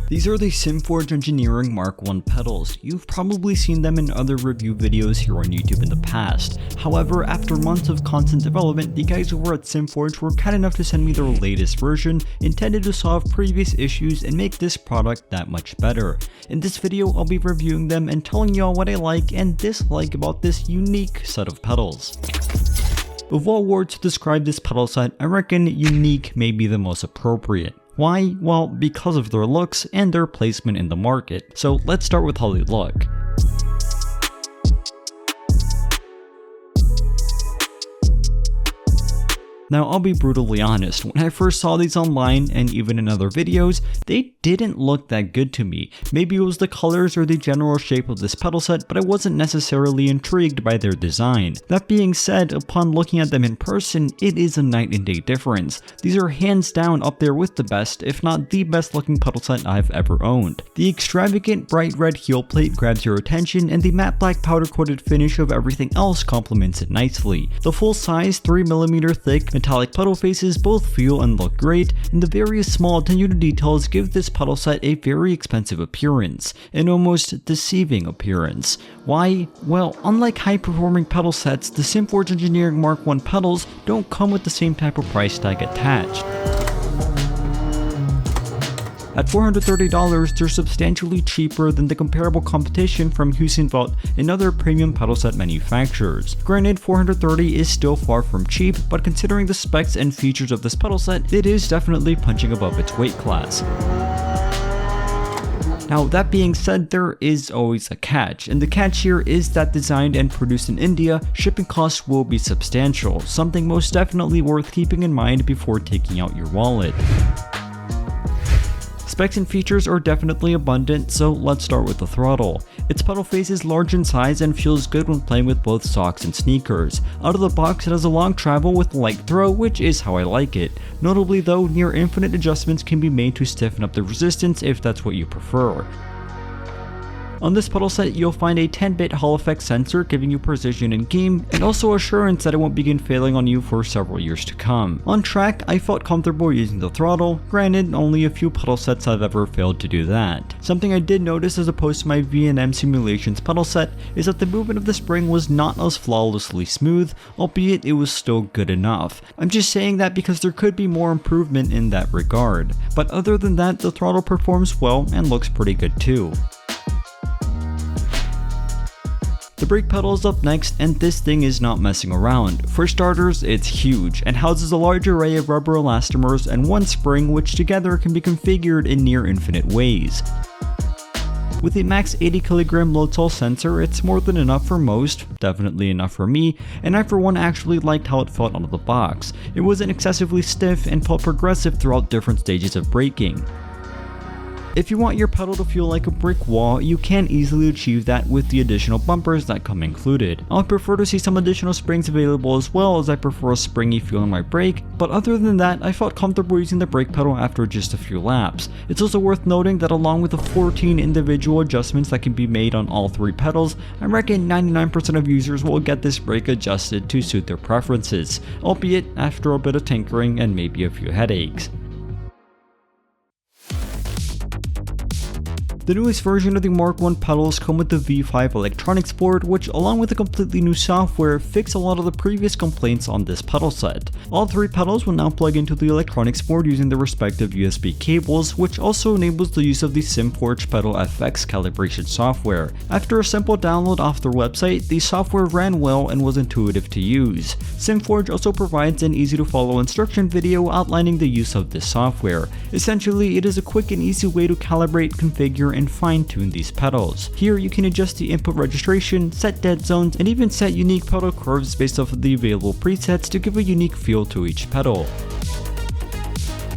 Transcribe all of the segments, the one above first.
These are the SimForge Engineering Mark-1 pedals. You've probably seen them in other review videos here on YouTube in the past. However, after months of constant development, the guys over at SimForge were kind enough to send me their latest version, intended to solve previous issues and make this product that much better. In this video, I'll be reviewing them and telling y'all what I like and dislike about this unique set of pedals. Of all words to describe this pedal set, I reckon unique may be the most appropriate. Why? Well, because of their looks and their placement in the market. So let's start with how they look. Now, I'll be brutally honest, when I first saw these online and even in other videos, they didn't look that good to me. Maybe it was the colors or the general shape of this pedal set, but I wasn't necessarily intrigued by their design. That being said, upon looking at them in person, it is a night and day difference. These are hands down up there with the best, if not the best looking pedal set I've ever owned. The extravagant bright red heel plate grabs your attention, and the matte black powder coated finish of everything else complements it nicely. The full size 3mm thick metallic pedal faces both feel and look great, and the various small attenuated details give this pedal set a very expensive appearance, an almost deceiving appearance. Why? Well, unlike high-performing pedal sets, the SimForge Engineering Mark-1 pedals don't come with the same type of price tag attached. At $430, they're substantially cheaper than the comparable competition from Huizenveld and other premium pedal set manufacturers. Granted, $430 is still far from cheap, but considering the specs and features of this pedal set, it is definitely punching above its weight class. Now, that being said, there is always a catch, and the catch here is that designed and produced in India, shipping costs will be substantial, something most definitely worth keeping in mind before taking out your wallet. Specs and features are definitely abundant, so let's start with the throttle. Its pedal face is large in size and feels good when playing with both socks and sneakers. Out of the box, it has a long travel with light throw, which is how I like it. Notably though, near infinite adjustments can be made to stiffen up the resistance if that's what you prefer. On this pedal set, you'll find a 10-bit Hall effect sensor giving you precision in game, and also assurance that it won't begin failing on you for several years to come. On track, I felt comfortable using the throttle. Granted, only a few pedal sets have ever failed to do that. Something I did notice as opposed to my V&M Simulations pedal set is that the movement of the spring was not as flawlessly smooth, albeit it was still good enough. I'm just saying that because there could be more improvement in that regard. But other than that, the throttle performs well and looks pretty good too. The brake pedal is up next, and this thing is not messing around. For starters, it's huge, and houses a large array of rubber elastomers and one spring which together can be configured in near infinite ways. With a max 80kg load cell sensor, it's more than enough for most, definitely enough for me, and I for one actually liked how it felt out of the box. It wasn't excessively stiff and felt progressive throughout different stages of braking. If you want your pedal to feel like a brick wall, you can easily achieve that with the additional bumpers that come included. I would prefer to see some additional springs available as well, as I prefer a springy feel in my brake, but other than that, I felt comfortable using the brake pedal after just a few laps. It's also worth noting that along with the 14 individual adjustments that can be made on all three pedals, I reckon 99% of users will get this brake adjusted to suit their preferences, albeit after a bit of tinkering and maybe a few headaches. The newest version of the Mark-1 pedals come with the V5 electronics board, which along with a completely new software fix a lot of the previous complaints on this pedal set. All three pedals will now plug into the electronics board using the respective USB cables, which also enables the use of the SimForge Pedal FX calibration software. After a simple download off their website, the software ran well and was intuitive to use. SimForge also provides an easy to follow instruction video outlining the use of this software. Essentially, it is a quick and easy way to calibrate, configure, and fine-tune these pedals. Here you can adjust the input registration, set dead zones, and even set unique pedal curves based off of the available presets to give a unique feel to each pedal.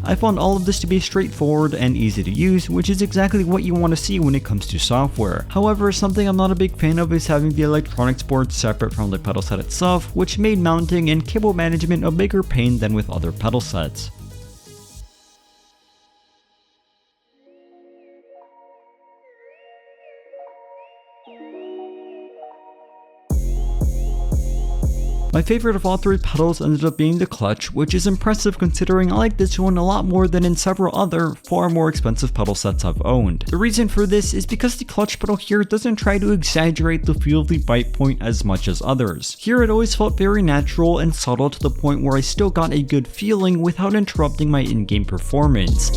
I found all of this to be straightforward and easy to use, which is exactly what you want to see when it comes to software. However, something I'm not a big fan of is having the electronics board separate from the pedal set itself, which made mounting and cable management a bigger pain than with other pedal sets. My favorite of all three pedals ended up being the clutch, which is impressive considering I like this one a lot more than in several other, far more expensive pedal sets I've owned. The reason for this is because the clutch pedal here doesn't try to exaggerate the feel of the bite point as much as others. Here it always felt very natural and subtle to the point where I still got a good feeling without interrupting my in-game performance.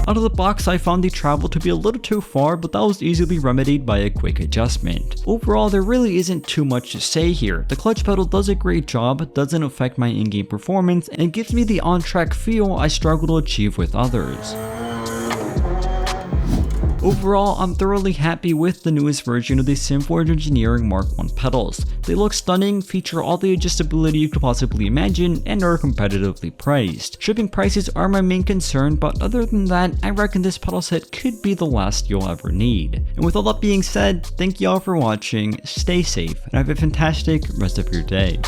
Out of the box, I found the travel to be a little too far, but that was easily remedied by a quick adjustment. Overall, there really isn't too much to say here. The clutch pedal does a great job, doesn't affect my in-game performance, and gives me the on-track feel I struggle to achieve with others. Overall, I'm thoroughly happy with the newest version of the SimForge Engineering Mark-1 pedals. They look stunning, feature all the adjustability you could possibly imagine, and are competitively priced. Shipping prices are my main concern, but other than that, I reckon this pedal set could be the last you'll ever need. And with all that being said, thank you all for watching, stay safe, and have a fantastic rest of your day.